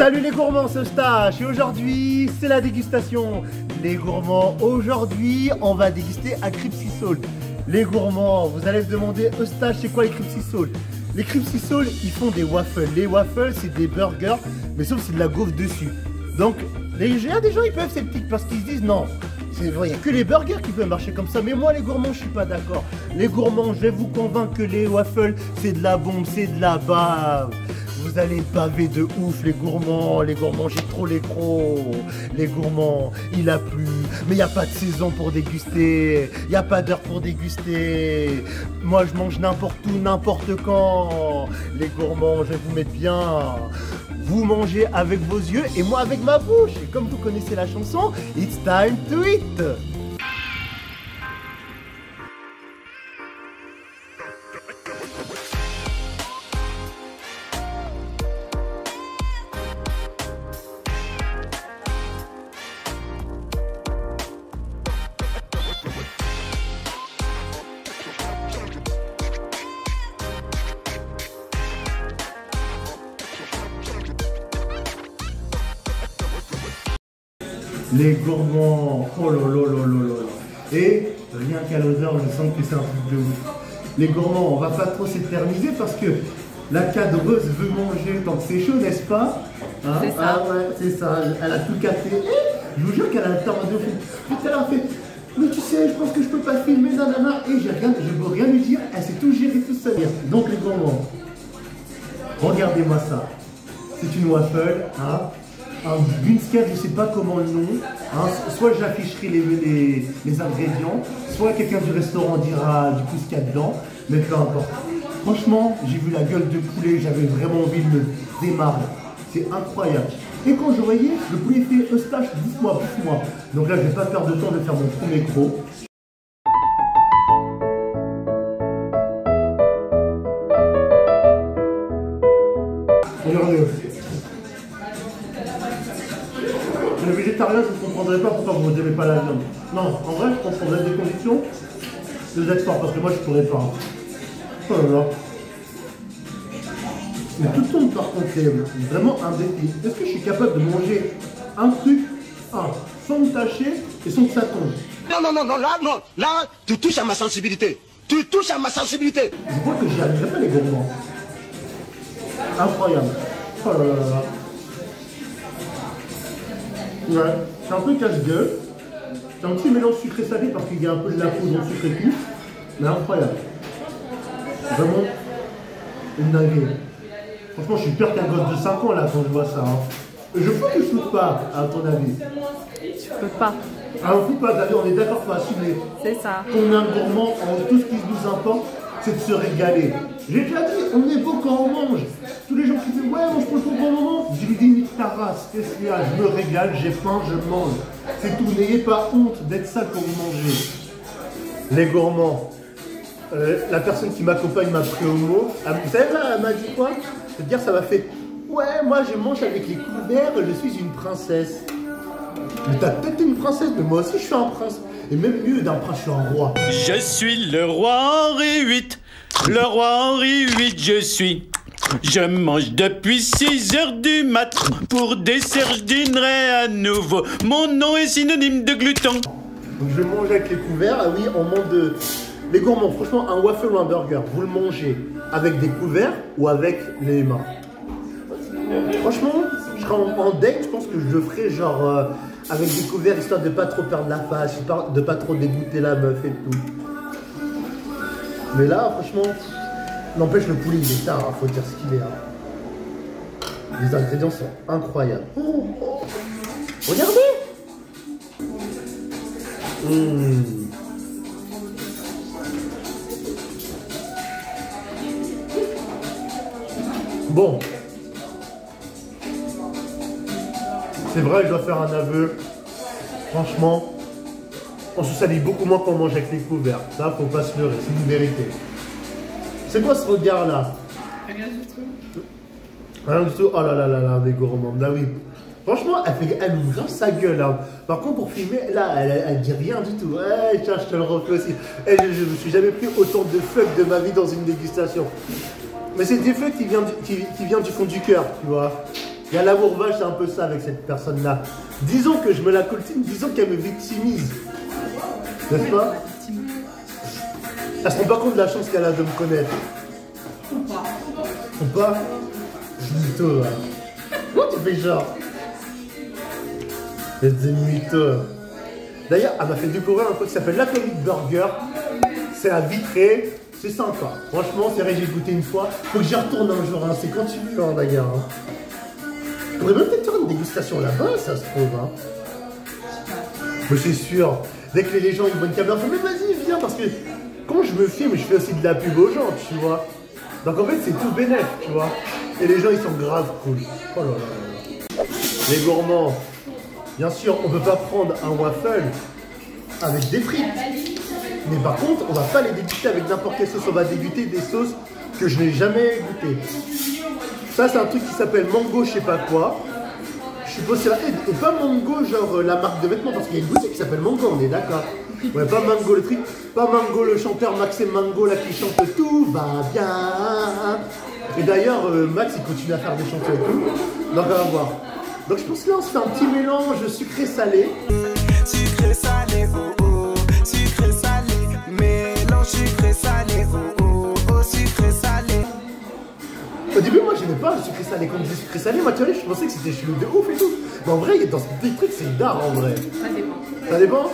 Salut les gourmands, c'est Eustache et aujourd'hui c'est la dégustation. Les gourmands, aujourd'hui on va déguster à Cripsy Soul. Les gourmands, vous allez se demander Eustache c'est quoi les Cripsy Soul? Les Cripsy Soul ils font des waffles. Les waffles c'est des burgers mais sauf c'est de la gaufre dessus. Donc des gens ils peuvent être sceptiques parce qu'ils se disent non. C'est vrai, il n'y a que les burgers qui peuvent marcher comme ça, mais moi les gourmands je suis pas d'accord. Les gourmands, je vais vous convaincre que les waffles c'est de la bombe, c'est de la bave. Vous allez baver de ouf les gourmands, j'ai trop les crocs. Les gourmands, il a plu, mais il n'y a pas de saison pour déguster, il n'y a pas d'heure pour déguster. Moi je mange n'importe où, n'importe quand. Les gourmands, je vais vous mettre bien. Vous mangez avec vos yeux et moi avec ma bouche. Et comme vous connaissez la chanson, it's time to eat. Les gourmands, oh là là là là là. Et rien qu'à l'odeur, je sens que c'est un truc de ouf. Les gourmands, on va pas trop s'éterniser parce que la cadreuse veut manger tant que c'est chaud, n'est-ce pas hein? C'est ça. Ah ouais, c'est ça, elle a tout capté. Je vous jure qu'elle a un temps de fou. Puis elle a fait, mais tu sais, je pense que je peux pas filmer, nanana. Et je peux rien lui dire, elle s'est tout gérée tout seule. Donc les gourmands, regardez-moi ça. C'est une waffle, hein. Un Gunsker, je ne sais pas comment le nom, hein. Soit j'afficherai les ingrédients, soit quelqu'un du restaurant dira du coup ce qu'il y a dedans, mais peu importe. Franchement, j'ai vu la gueule de poulet, j'avais vraiment envie de me démarrer. C'est incroyable. Et quand je voyais, le poulet fait Eustache, bouffe-moi. Donc là, je vais pas perdre de temps de faire mon premier croc. Regardez. Les végétariens, je ne comprendrais pas pourquoi vous n'aimez pas la viande. Non, en vrai, je comprendrais des conditions de vous êtes fort, parce que moi, je ne pourrais pas. Oh là là. Mais tout le monde, par contre, c'est vraiment un défi. Est-ce que je suis capable de manger un truc, sans me tâcher et sans que ça tombe? Là, tu touches à ma sensibilité. Tu touches à ma sensibilité. Je crois que j'y arriverai pas, les gourmands. Incroyable. Oh là là là là. Ouais, c'est un peu casse-gueule. C'est un petit mélange sucré-salé parce qu'il y a un peu de la poudre en sucre et tout. Mais incroyable. Vraiment une dinguerie. Franchement, je suis peur qu'un gosse de 5 ans là quand je vois ça. Hein. Je peux que je floute pas, à ton avis? Tu peux pas. Ah, on floute pas, David, on est d'accord pour assumer. C'est ça. On est un gourmand, tout ce qui nous importe, c'est de se régaler. J'ai déjà dit, on est beau quand on mange. Tous les gens qui disent, ouais, mange pour le bon moment. Je lui dis, nique ta race, qu'est-ce qu'il y a? Je me régale, j'ai faim, je mange. C'est tout, n'ayez pas honte d'être sale quand vous mangez. Les gourmands, la personne qui m'accompagne m'a pris au mot. Vous savez, là, elle m'a dit quoi? C'est-à-dire, ça m'a fait, ouais, moi je mange avec les couverts, je suis une princesse. Mais t'as peut-être une princesse, mais moi aussi je suis un prince. Et même mieux, d'un prince, je suis un roi. Je suis le roi Henri VIII. Le roi Henri VIII, je suis. Je mange depuis 6 heures du mat. Pour dessert, je dînerai à nouveau. Mon nom est synonyme de gluton. Donc je mange avec les couverts. Ah oui, on mange de... Les gourmands, franchement, un waffle ou un burger, vous le mangez avec des couverts ou avec les mains? Franchement, je serai en date, je pense que je le ferai genre avec des couverts, histoire de pas trop perdre la face, de pas trop dégoûter la meuf et tout. Mais là, franchement, n'empêche, le poulet, il est tard, hein, faut dire ce qu'il est. Hein. Les ingrédients sont incroyables. Oh, oh. Regardez. Bon. C'est vrai, je dois faire un aveu. Franchement, on se salit beaucoup moins quand on mange avec les couverts. Ça, faut pas se leurrer, c'est une vérité. C'est quoi ce regard-là? Rien du tout. Rien du tout. Oh là là là là, des gourmands. Bah oui. Franchement, elle ouvre sa gueule. Hein. Par contre, pour filmer, là, elle dit rien du tout. Ouais, tiens, je te le refais aussi. Et je me suis jamais pris autant de fuck de ma vie dans une dégustation. Mais c'est des fuck qui vient du fond du cœur, tu vois. Il y a l'amour vache, c'est un peu ça avec cette personne-là. Disons que je me la coltine, disons qu'elle me victimise. N'est-ce pas? Elle se rend pas compte de la chance qu'elle a de me connaître. Ou pas. Ou pas? Mytho, là. Pourquoi tu fais genre? C'est des mythos. D'ailleurs, elle m'a fait découvrir un truc qui s'appelle l'Atomic Burger. C'est à Vitré. C'est sympa. Franchement, c'est vrai, j'ai goûté une fois. Faut que j'y retourne un jour. Hein. C'est quand tu veux, hein, d'ailleurs. Hein. Je pourrais même peut-être faire une dégustation là-bas, ça se trouve. Hein. Mais c'est sûr. Dès que les gens ils voient une caméra, ils font mais vas-y, viens. Parce que quand je me filme, je fais aussi de la pub aux gens, tu vois. Donc en fait, c'est tout bénef, tu vois. Et les gens, ils sont grave cool. Oh là là. Les gourmands. Bien sûr, on ne peut pas prendre un waffle avec des frites. Mais par contre, on va pas les déguster avec n'importe quelle sauce. On va déguster des sauces que je n'ai jamais goûtées. Ça, c'est un truc qui s'appelle mango, je sais pas quoi. Je suppose que c'est la aide. Et pas mango, genre la marque de vêtements, parce qu'il y a une boutique qui s'appelle Mango, on est d'accord. Ouais, pas Mango le truc, pas Mango le chanteur Maxime Mango là qui chante tout va bien. Et d'ailleurs, Max il continue à faire des chansons et tout. Donc on va voir. Donc je pense que là on se fait un petit mélange sucré-salé. Sucré-salé, oh oh, sucré-salé, mélange sucré-salé, oh oh, oh sucré-salé. Au début, moi j'aimais pas le sucré-salé. Quand on disait sucré-salé, moi tu vois, je pensais que c'était chelou de ouf et tout. Mais en vrai, dans ce petit truc, c'est d'art en vrai. Ça dépend. Ça dépend?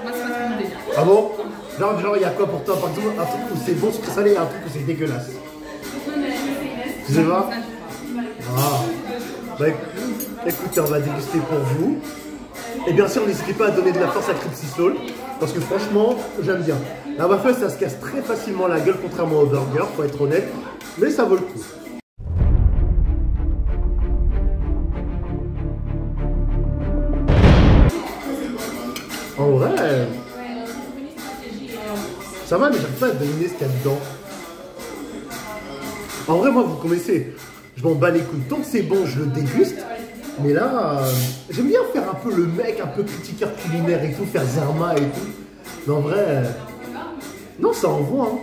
Moi, c'est pas trop mon délire. Ah bon? Genre, il y a quoi pour toi? Par exemple, un truc où c'est bon sucré-salé et un truc où c'est dégueulasse. Tu sais pas? Ah. Bah écoutez, on va déguster pour vous. Et bien sûr, n'hésitez pas à donner de la force à Cripsy Soul. Parce que franchement, j'aime bien. La waffle, ça se casse très facilement la gueule, contrairement au burger, faut être honnête. Mais ça vaut le coup. En vrai, ça va, mais j'arrive pas à deviner ce qu'il y a dedans. En vrai, moi, vous connaissez, je m'en bats les couilles. Tant que c'est bon, je le déguste. Mais là, j'aime bien faire un peu le mec, un peu critiqueur culinaire et tout, faire Zerma et tout. Mais en vrai, non, ça envoie.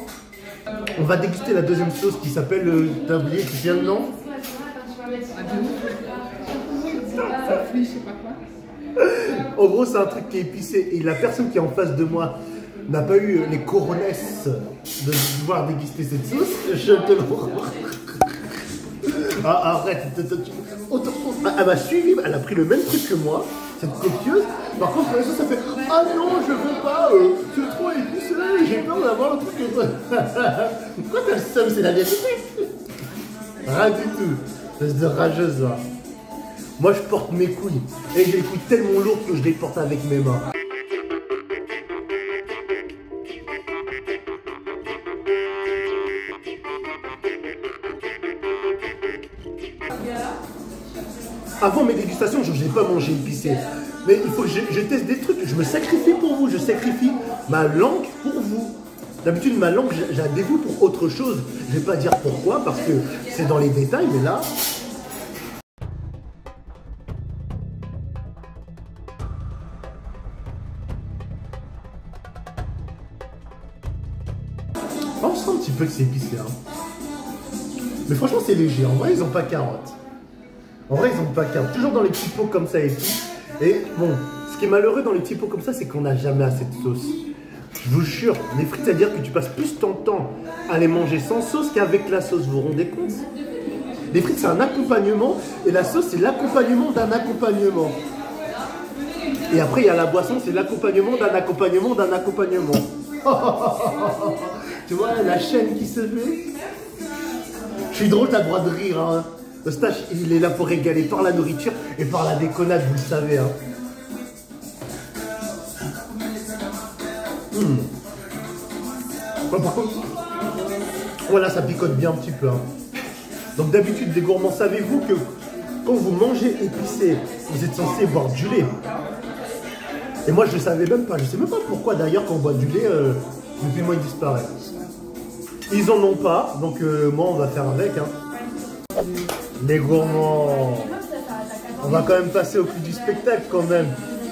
Hein. On va déguster la deuxième sauce qui s'appelle le tablier qui vient de nom. Je sais pas quoi. En gros, c'est un truc qui est épicé. Et la personne qui est en face de moi n'a pas eu les coronesses de pouvoir déguster cette sauce. Je te le Ah, arrête. Elle m'a suivi, elle a pris le même truc que moi, cette copieuse. Par contre, la sauce, ça fait ah non, je veux pas, c'est trop épicé, j'ai peur d'avoir le truc que toi. Pourquoi t'as le seum, c'est la vérité? Rien du tout. Espèce de rageuse là. Moi, je porte mes couilles. Et j'ai les couilles tellement lourdes que je les porte avec mes mains. Avant mes dégustations, je n'ai pas mangé épicé. Mais il faut que je teste des trucs. Je me sacrifie pour vous. Je sacrifie ma langue pour vous. D'habitude, ma langue, je la dévoue pour autre chose. Je ne vais pas dire pourquoi, parce que c'est dans les détails, mais là... On sent un petit peu que c'est épicé. Hein. Mais franchement, c'est léger. En vrai, ils n'ont pas carotte. En vrai, ils n'ont pas carotte. Toujours dans les petits pots comme ça et tout. Et bon, ce qui est malheureux dans les petits pots comme ça, c'est qu'on n'a jamais assez de sauce. Je vous jure, les frites, c'est-à-dire que tu passes plus ton temps à les manger sans sauce qu'avec la sauce. Vous vous rendez compte? Les frites, c'est un accompagnement. Et la sauce, c'est l'accompagnement d'un accompagnement. Et après, il y a la boisson, c'est l'accompagnement d'un accompagnement d'un accompagnement. Tu vois la chaîne qui se fait? Je suis drôle, t'as le droit de rire. Hein. Eustache, il est là pour régaler par la nourriture et par la déconnade, vous le savez. Hein. Ouais, par contre, voilà, ça picote bien un petit peu. Hein. Donc d'habitude, les gourmands, savez-vous que quand vous mangez épicé, vous êtes censé boire du lait? Et moi, je ne savais même pas. Je ne sais même pas pourquoi d'ailleurs quand on boit du lait, le piment il disparaît. Ils en ont pas, donc moi on va faire avec. Hein. Les gourmands, on va quand même passer au cul du spectacle quand même.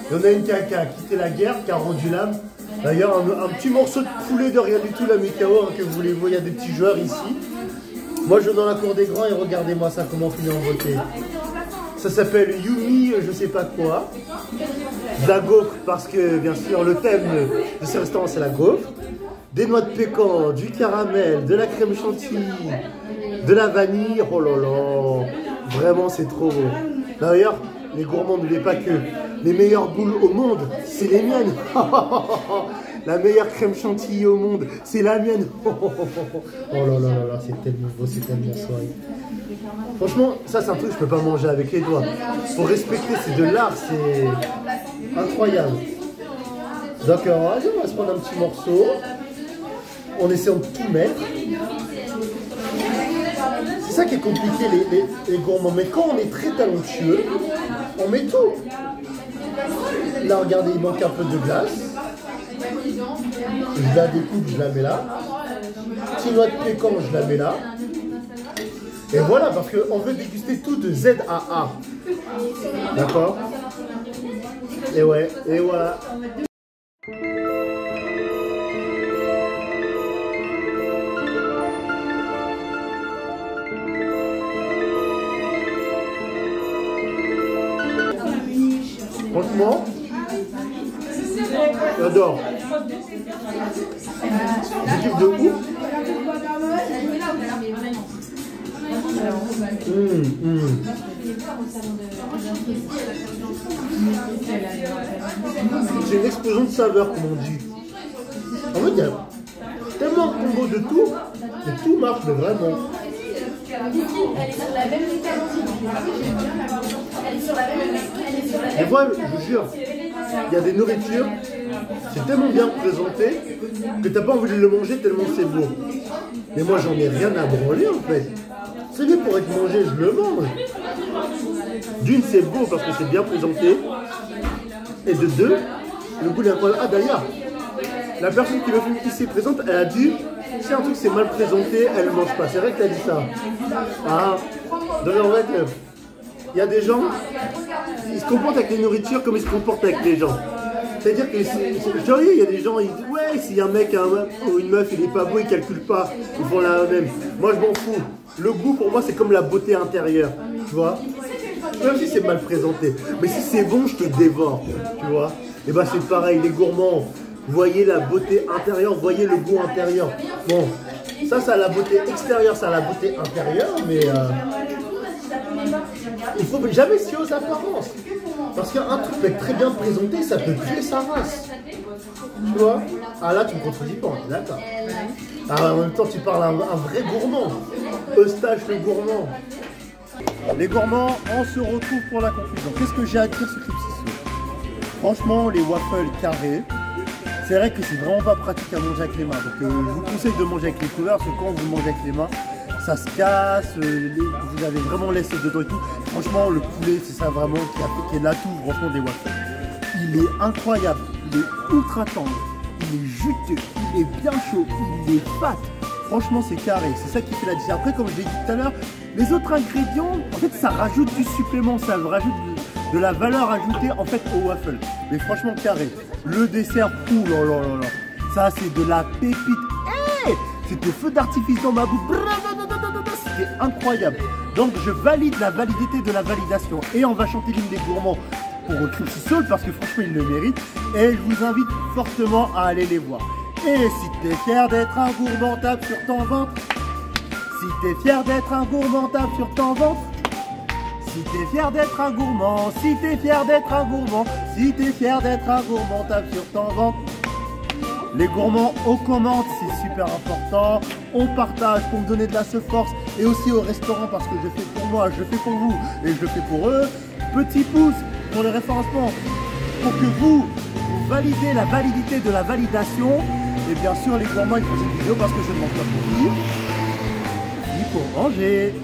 Il y en a une qui a quitté la guerre, qui a rendu l'âme. D'ailleurs, un petit morceau de poulet de rien du tout, la Mikao, hein, que voulez-vous, il y a des petits joueurs ici. Moi je vais dans la cour des grands et regardez-moi ça, comment finir en beauté. Ça s'appelle Yumi, je sais pas quoi. De la gaufre, parce que bien sûr, le thème de ce restaurant, c'est la gaufre. Des noix de pécan, du caramel, de la crème chantilly, de la vanille. Oh là là, vraiment, c'est trop beau. D'ailleurs, les gourmands, n'oubliez pas que les meilleures boules au monde, c'est les miennes. La meilleure crème chantilly au monde, c'est la mienne. Oh là là là là, c'est tellement beau, c'est tellement soirée. Franchement, ça c'est un truc que je peux pas manger avec les doigts. Faut respecter, c'est de l'art, c'est incroyable. Donc on va se prendre un petit morceau. On essaie de tout mettre. C'est ça qui est compliqué les gourmands. Mais quand on est très talentueux, on met tout. Là regardez, il manque un peu de glace. Je la découpe, je la mets là. Petit noix de pécan, je la mets là. Et voilà, parce qu'on veut déguster tout de Z à A. D'accord? Et ouais, et voilà. Franchement, j'adore. Je kiffe de ouf. C'est une explosion de saveurs, comme on dit. En fait, il y a tellement de combos de tout, et tout marche, mais vraiment. Elle est sur la même Des fois, je vous jure, il y a des nourritures, c'est tellement bien présenté que t'as pas envie de le manger tellement c'est beau. Mais moi, j'en ai rien à branler en fait. C'est bien pour être mangé, je le mange. D'une, c'est beau parce que c'est bien présenté. Et de deux, le goût est incroyable. Ah d'ailleurs, la personne qui le film ici présente, elle a dit si un truc c'est mal présenté, elle ne mange pas. C'est vrai qu'elle a dit ça. Ah, donc en fait, il y a des gens, ils se comportent avec les nourritures comme ils se comportent avec les gens. C'est-à-dire que, il y a des gens, ils disent ouais, si un mec ou une meuf, il est pas beau, ils calculent pas, ils font la même. Moi, je m'en fous. Le goût, pour moi, c'est comme la beauté intérieure, tu vois. Même si c'est mal présenté. Mais si c'est bon, je te dévore, tu vois. Et bah, c'est pareil, les gourmands, voyez la beauté intérieure, voyez le goût intérieur. Bon, ça a la beauté extérieure, ça a la beauté intérieure, mais il faut jamais se fier aux apparences. Parce qu'un truc peut être très bien présenté, ça peut tuer sa race. Tu vois? Ah là, tu me contredis pas, d'accord. Ah, en même temps, tu parles à un vrai gourmand. Eustache le gourmand. Les gourmands, on se retrouve pour la conclusion. Qu'est-ce que j'ai à dire sur Cripsy Soul? Franchement, les waffles carrés, c'est vrai que c'est vraiment pas pratique à manger avec les mains. Donc je vous conseille de manger avec les couverts, parce que quand vous mangez avec les mains, ça se casse, vous avez vraiment laissé dedans et tout. Franchement, le poulet, c'est ça vraiment qui est l'atout, franchement, des waffles. Il est incroyable, il est ultra tendre, il est juteux, il est bien chaud, il est fat. Franchement, c'est carré, c'est ça qui fait la différence. Après, comme je l'ai dit tout à l'heure, les autres ingrédients, en fait, ça rajoute du supplément, ça rajoute de la valeur ajoutée, en fait, au waffle. Mais franchement, carré. Le dessert, ouh là là là là, ça, c'est de la pépite. Hey, c'était feu d'artifice dans ma bouche. C'était incroyable. Donc, je valide la validité de la validation. Et on va chanter l'hymne des gourmands pour Cripsy Soul, parce que franchement, ils le méritent. Et je vous invite fortement à aller les voir. Et si t'es fier d'être un gourmand, tape sur ton ventre. Si t'es fier d'être un gourmand, tape sur ton ventre. Si t'es fier d'être un gourmand, si t'es fier d'être un gourmand, si t'es fier d'être un gourmand, tape sur ton ventre. Les gourmands, on commente, c'est super important. On partage pour me donner de la force. Et aussi au restaurant, parce que je fais pour moi, je fais pour vous et je fais pour eux. Petit pouce pour le référencement, pour que vous validez la validité de la validation. Et bien sûr, les gourmands, ils font cette vidéo parce que je ne mange pas pour vivre, ni pour manger.